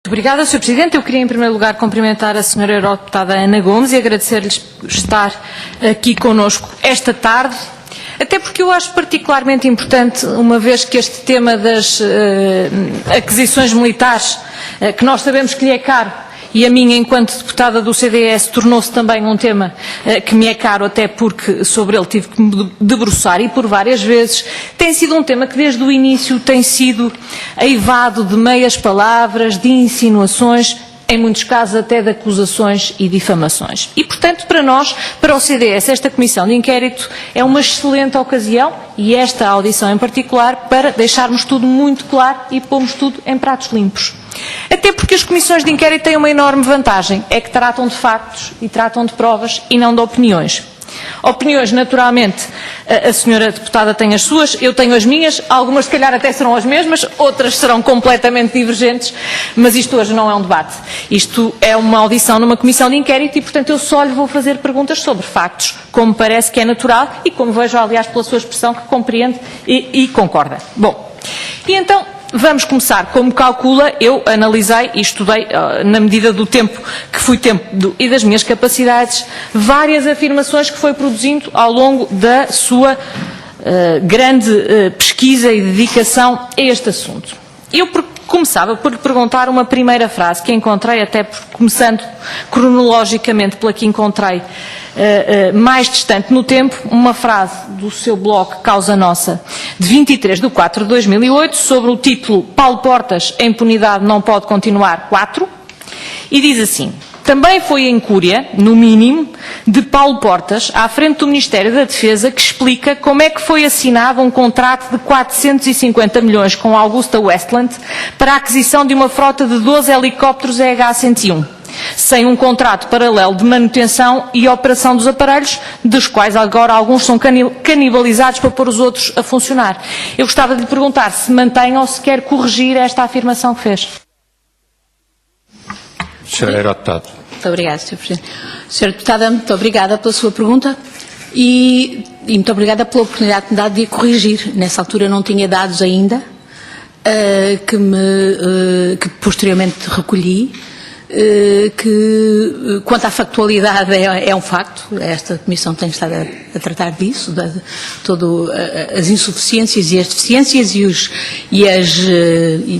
Obrigada, Sr. Presidente. Eu queria, em primeiro lugar, cumprimentar a Sra. Eurodeputada Ana Gomes e agradecer-lhes por estar aqui connosco esta tarde, até porque eu acho particularmente importante, uma vez que este tema das aquisições militares, que nós sabemos que lhe é caro, e a mim, enquanto deputada do CDS, tornou-se também um tema que me é caro, até porque sobre ele tive que me debruçar e por várias vezes. Tem sido um tema que desde o início tem sido eivado de meias palavras, de insinuações, em muitos casos até de acusações e difamações. E, portanto, para nós, para o CDS, esta comissão de inquérito é uma excelente ocasião, e esta audição em particular, para deixarmos tudo muito claro e pormos tudo em pratos limpos. Até porque as comissões de inquérito têm uma enorme vantagem, é que tratam de factos e tratam de provas e não de opiniões. Opiniões, naturalmente, a senhora deputada tem as suas, eu tenho as minhas, algumas se calhar até serão as mesmas, outras serão completamente divergentes, mas isto hoje não é um debate. Isto é uma audição numa comissão de inquérito e, portanto, eu só lhe vou fazer perguntas sobre factos, como parece que é natural e como vejo, aliás, pela sua expressão, que compreende e concorda. Bom, e então, vamos começar. Como calcula, eu analisei e estudei, na medida do tempo que fui tendo e das minhas capacidades, várias afirmações que foi produzindo ao longo da sua grande pesquisa e dedicação a este assunto. Eu começava por lhe perguntar uma primeira frase que encontrei, até começando cronologicamente pela que encontrei mais distante no tempo, uma frase do seu blog Causa Nossa, de 23/4/2008, sobre o título Paulo Portas, a impunidade não pode continuar, 4, e diz assim: também foi a incúria, no mínimo, de Paulo Portas, à frente do Ministério da Defesa, que explica como é que foi assinado um contrato de 450 milhões com a Augusta Westland para a aquisição de uma frota de 12 helicópteros EH-101. Sem um contrato paralelo de manutenção e operação dos aparelhos, dos quais agora alguns são canibalizados para pôr os outros a funcionar. Eu gostava de lhe perguntar se mantém ou se quer corrigir esta afirmação que fez. Sra. Eurodeputada. Muito obrigada, Sr. Presidente. Sra. Deputada, muito obrigada pela sua pergunta e muito obrigada pela oportunidade que me dá de a corrigir. Nessa altura não tinha dados ainda, que posteriormente recolhi. Que quanto à factualidade é um facto, esta Comissão tem estado a tratar disso, de todas as insuficiências e as deficiências e as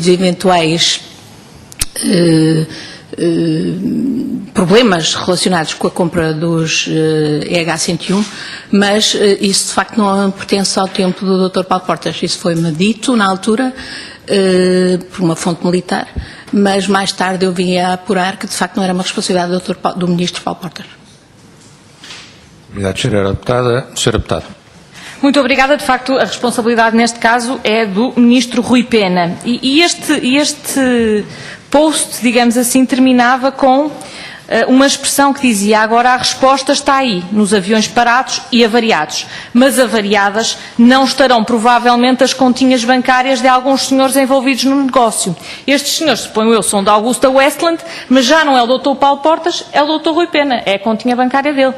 eventuais problemas relacionados com a compra dos EH-101, mas isso de facto não pertence ao tempo do Dr. Paulo Portas. Isso foi-me dito na altura por uma fonte militar, mas mais tarde eu vim a apurar que de facto não era uma responsabilidade do Ministro Paulo Portas. Obrigado, Sra. Eurodeputada. Sra. Deputada. Muito obrigada. De facto, a responsabilidade neste caso é do Ministro Rui Pena. E este post, digamos assim, terminava com uma expressão que dizia: agora a resposta está aí, nos aviões parados e avariados, mas avariadas não estarão provavelmente as continhas bancárias de alguns senhores envolvidos no negócio. Estes senhores, suponho eu, são da Augusta Westland, mas já não é o Dr. Paulo Portas, é o Dr. Rui Pena, é a continha bancária dele.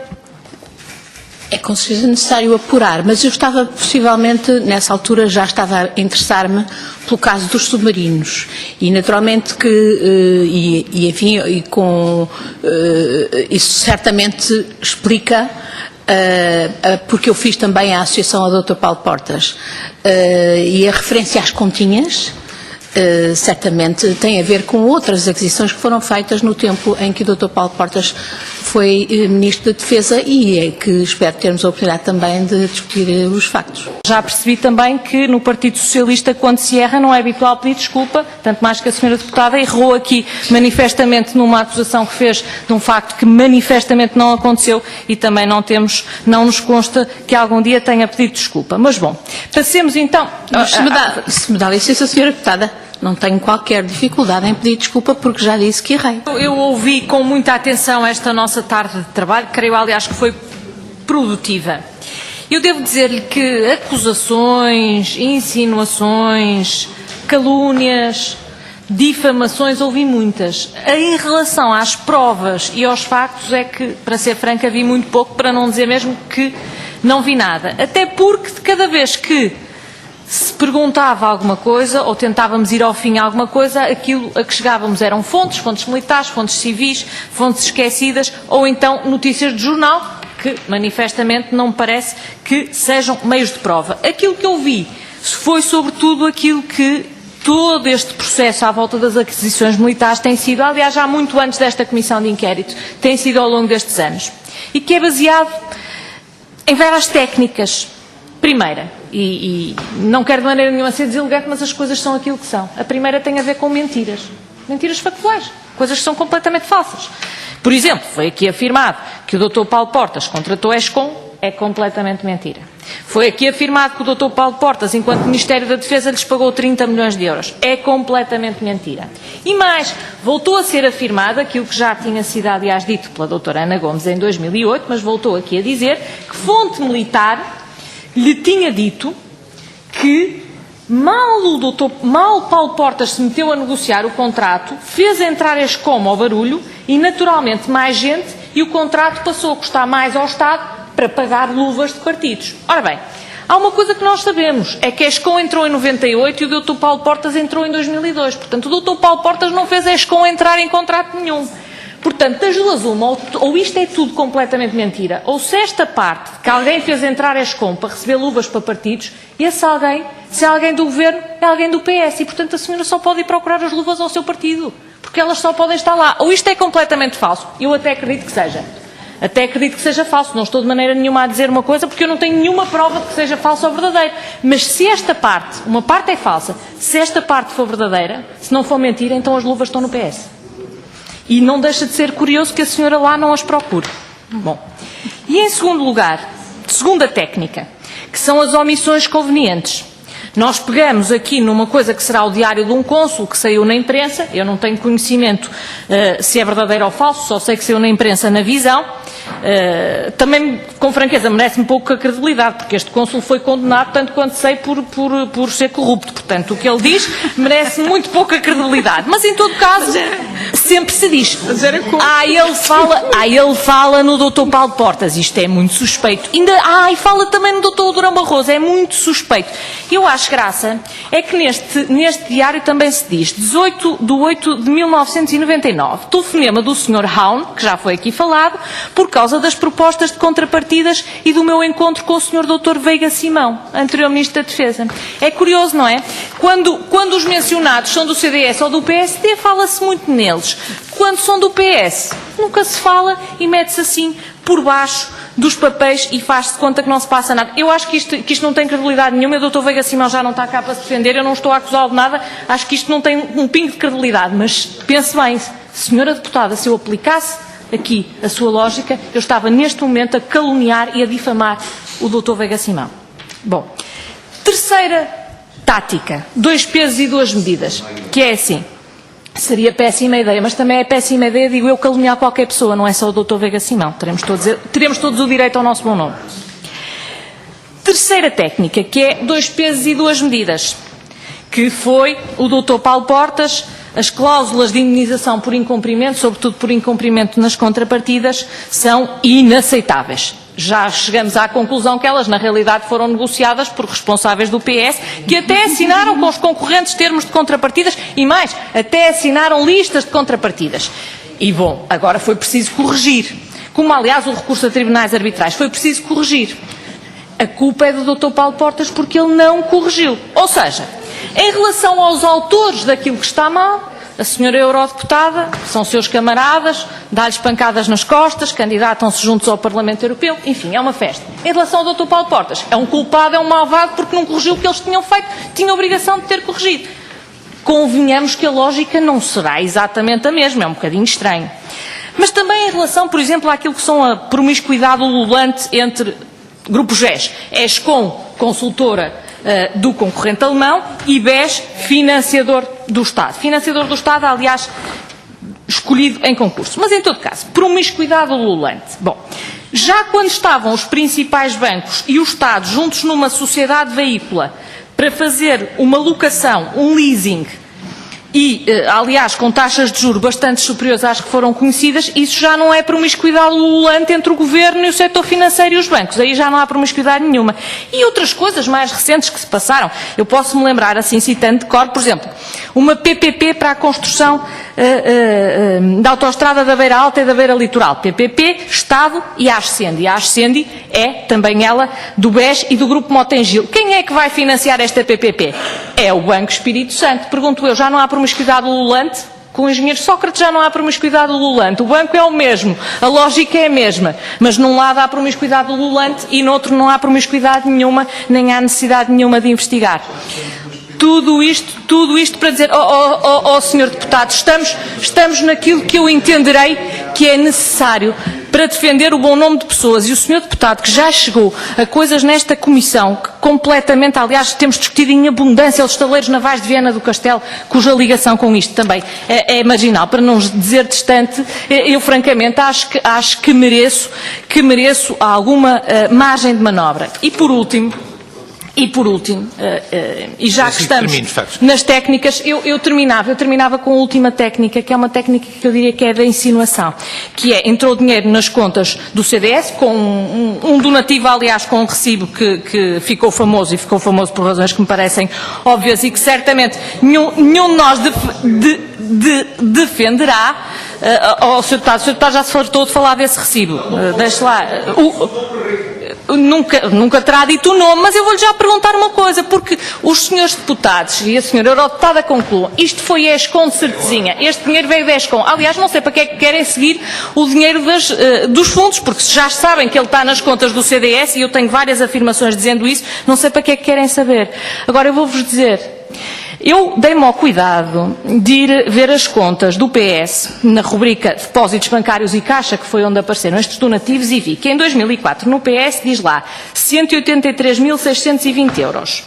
É com certeza necessário apurar, mas eu estava, possivelmente, nessa altura já estava a interessar-me pelo caso dos submarinos. E naturalmente que, isso certamente explica porque eu fiz também a associação ao Dr. Paulo Portas. E a referência às continhas, certamente tem a ver com outras aquisições que foram feitas no tempo em que o Dr. Paulo Portas foi Ministro da Defesa e é que espero termos a oportunidade também de discutir os factos. Já percebi também que no Partido Socialista, quando se erra, não é habitual pedir desculpa, tanto mais que a senhora deputada errou aqui manifestamente numa acusação que fez de um facto que manifestamente não aconteceu e também não nos consta que algum dia tenha pedido desculpa. Mas bom, passemos então... Se me dá licença, senhora deputada, não tenho qualquer dificuldade em pedir desculpa porque já disse que errei. Eu ouvi com muita atenção esta nossa tarde de trabalho, creio aliás que foi produtiva. Eu devo dizer-lhe que acusações, insinuações, calúnias, difamações, ouvi muitas. Em relação às provas e aos factos é que, para ser franca, vi muito pouco, para não dizer mesmo que não vi nada. Até porque de cada vez que se perguntava alguma coisa ou tentávamos ir ao fim a alguma coisa, aquilo a que chegávamos eram fontes militares, fontes civis, fontes esquecidas ou então notícias de jornal, que manifestamente não me parece que sejam meios de prova. Aquilo que eu vi foi sobretudo aquilo que todo este processo à volta das aquisições militares tem sido, aliás, já muito antes desta comissão de inquérito, tem sido ao longo destes anos, e que é baseado em várias técnicas. Primeira, e não quero de maneira nenhuma ser deselegante, mas as coisas são aquilo que são. A primeira tem a ver com mentiras. Mentiras factuais. Coisas que são completamente falsas. Por exemplo, foi aqui afirmado que o Dr. Paulo Portas contratou a ESCOM. É completamente mentira. Foi aqui afirmado que o Dr. Paulo Portas, enquanto Ministério da Defesa, lhes pagou 30 milhões de euros. É completamente mentira. E mais, voltou a ser afirmado aquilo que já tinha sido, aliás, dito pela doutora Ana Gomes em 2008, mas voltou aqui a dizer que fonte militar lhe tinha dito que mal Paulo Portas se meteu a negociar o contrato, fez entrar a ESCOM ao barulho e naturalmente mais gente, e o contrato passou a custar mais ao Estado para pagar luvas de partidos. Ora bem, há uma coisa que nós sabemos, é que a ESCOM entrou em 98 e o Dr. Paulo Portas entrou em 2002. Portanto, o Dr. Paulo Portas não fez a ESCOM entrar em contrato nenhum. Portanto, das duas uma, ou isto é tudo completamente mentira, ou se esta parte que alguém fez entrar a ESCOM para receber luvas para partidos, esse alguém, se é alguém do Governo, é alguém do PS, e portanto a senhora só pode ir procurar as luvas ao seu partido, porque elas só podem estar lá. Ou isto é completamente falso, eu até acredito que seja. Até acredito que seja falso, não estou de maneira nenhuma a dizer uma coisa, porque eu não tenho nenhuma prova de que seja falso ou verdadeiro. Mas se esta parte, uma parte é falsa, se esta parte for verdadeira, se não for mentira, então as luvas estão no PS. E não deixa de ser curioso que a senhora lá não as procure. Bom, e em segundo lugar, segunda técnica, que são as omissões convenientes. Nós pegamos aqui numa coisa que será o diário de um cônsul que saiu na imprensa, eu não tenho conhecimento se é verdadeiro ou falso, só sei que saiu na imprensa na Visão. Também, com franqueza, merece-me pouca credibilidade, porque este cônsul foi condenado, tanto quanto sei, por ser corrupto. Portanto, o que ele diz merece muito pouca credibilidade. Mas, em todo caso, sempre se diz. Ele fala no Dr. Paulo Portas. Isto é muito suspeito. E fala também no Dr. Durão Barroso. É muito suspeito. Eu acho graça é que neste diário também se diz, 18/8/1999, telefonema do Sr. Haun, que já foi aqui falado, por causa das propostas de contrapartidas e do meu encontro com o Sr. Dr. Veiga Simão, anterior Ministro da Defesa. É curioso, não é? Quando os mencionados são do CDS ou do PSD, fala-se muito neles. Quando são do PS, nunca se fala e mete-se assim por baixo dos papéis e faz-se de conta que não se passa nada. Eu acho que isto não tem credibilidade nenhuma. O Dr. Veiga Simão já não está cá para se defender, eu não estou a acusá-lo de nada. Acho que isto não tem um pingo de credibilidade. Mas pense bem, senhora deputada, se eu aplicasse aqui a sua lógica, eu estava neste momento a caluniar e a difamar o Dr. Veiga Simão. Bom, terceira tática, 2 pesos e 2 medidas, que é assim, seria péssima ideia, mas também é péssima ideia, digo eu, caluniar qualquer pessoa, não é só o Dr. Veiga Simão, teremos todos o direito ao nosso bom nome. Terceira técnica, que é 2 pesos e 2 medidas, que foi o Dr. Paulo Portas. As cláusulas de indemnização por incumprimento, sobretudo por incumprimento nas contrapartidas, são inaceitáveis. Já chegamos à conclusão que elas, na realidade, foram negociadas por responsáveis do PS, que até assinaram com os concorrentes termos de contrapartidas e mais, até assinaram listas de contrapartidas. E, bom, agora foi preciso corrigir. Como, aliás, o recurso a tribunais arbitrais, foi preciso corrigir. A culpa é do Dr. Paulo Portas porque ele não corrigiu. Ou seja, em relação aos autores daquilo que está mal, a senhora eurodeputada, são seus camaradas, dá-lhes pancadas nas costas, candidatam-se juntos ao Parlamento Europeu, enfim, é uma festa. Em relação ao Dr. Paulo Portas, é um culpado, é um malvado porque não corrigiu o que eles tinham feito, tinha a obrigação de ter corrigido. Convenhamos que a lógica não será exatamente a mesma, é um bocadinho estranho. Mas também em relação, por exemplo, àquilo que são a promiscuidade ululante entre grupos GES, ESCOM, consultora do concorrente alemão, e BES, financiador do Estado. Financiador do Estado, aliás, escolhido em concurso. Mas, em todo caso, promiscuidade ululante. Bom, já quando estavam os principais bancos e o Estado juntos numa sociedade veícula para fazer uma locação, um leasing, e, aliás, com taxas de juros bastante superiores às que foram conhecidas, isso já não é promiscuidade ululante entre o Governo e o setor financeiro e os bancos. Aí já não há promiscuidade nenhuma. E outras coisas mais recentes que se passaram. Eu posso me lembrar, assim, citando de cor, por exemplo, uma PPP para a construção da autoestrada da Beira Alta e da Beira Litoral. PPP, Estado e a Ascendi. A Ascendi é, também ela, do BES e do Grupo Motengil. Quem é que vai financiar esta PPP? É o Banco Espírito Santo. Pergunto eu, já não há promiscuidade ululante? Com o engenheiro Sócrates já não há promiscuidade ululante. O banco é o mesmo, a lógica é a mesma, mas num lado há promiscuidade ululante e no outro não há promiscuidade nenhuma, nem há necessidade nenhuma de investigar. Tudo isto para dizer, Sr. Deputado, estamos naquilo que eu entenderei que é necessário para defender o bom nome de pessoas. E o Sr. Deputado, que já chegou a coisas nesta comissão, que completamente, aliás, temos discutido em abundância os estaleiros navais de Viana do Castelo, cuja ligação com isto também é marginal, para não dizer distante, eu francamente acho que mereço alguma margem de manobra. E por último, e já que estamos nas técnicas, eu terminava com a última técnica, que é uma técnica que eu diria que é da insinuação, que é, entrou dinheiro nas contas do CDS, com um donativo, aliás, com um recibo que ficou famoso, e ficou famoso por razões que me parecem óbvias e que certamente nenhum de nós defenderá. O Sr. Deputado já se fartou de falar desse recibo. Deixe lá. Nunca terá dito o nome, mas eu vou-lhe já perguntar uma coisa, porque os senhores deputados e a senhora eurodeputada concluam, isto foi ESCOM de certezinha, este dinheiro veio da ESCOM. Aliás, não sei para que é que querem seguir o dinheiro dos fundos, porque já sabem que ele está nas contas do CDS, e eu tenho várias afirmações dizendo isso, não sei para que é que querem saber. Agora, eu vou-vos dizer, eu dei-me ao cuidado de ir ver as contas do PS na rubrica Depósitos Bancários e Caixa, que foi onde apareceram estes donativos, e vi que em 2004 no PS diz lá 183.620 euros.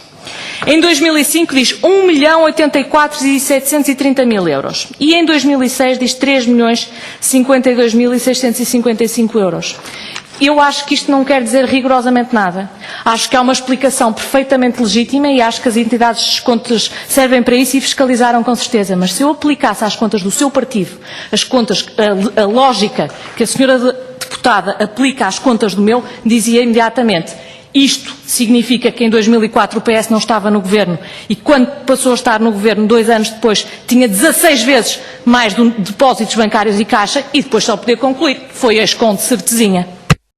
Em 2005 diz 1.084.730.000 euros. E em 2006 diz 3.052.655 euros. Eu acho que isto não quer dizer rigorosamente nada. Acho que há uma explicação perfeitamente legítima e acho que as entidades de contas servem para isso e fiscalizaram com certeza. Mas se eu aplicasse às contas do seu partido as contas, a lógica que a senhora deputada aplica às contas do meu, dizia imediatamente: isto significa que em 2004 o PS não estava no governo e quando passou a estar no governo, 2 anos depois, tinha 16 vezes mais de depósitos bancários e caixa, e depois só poder concluir, foi a ESCOM de certezinha.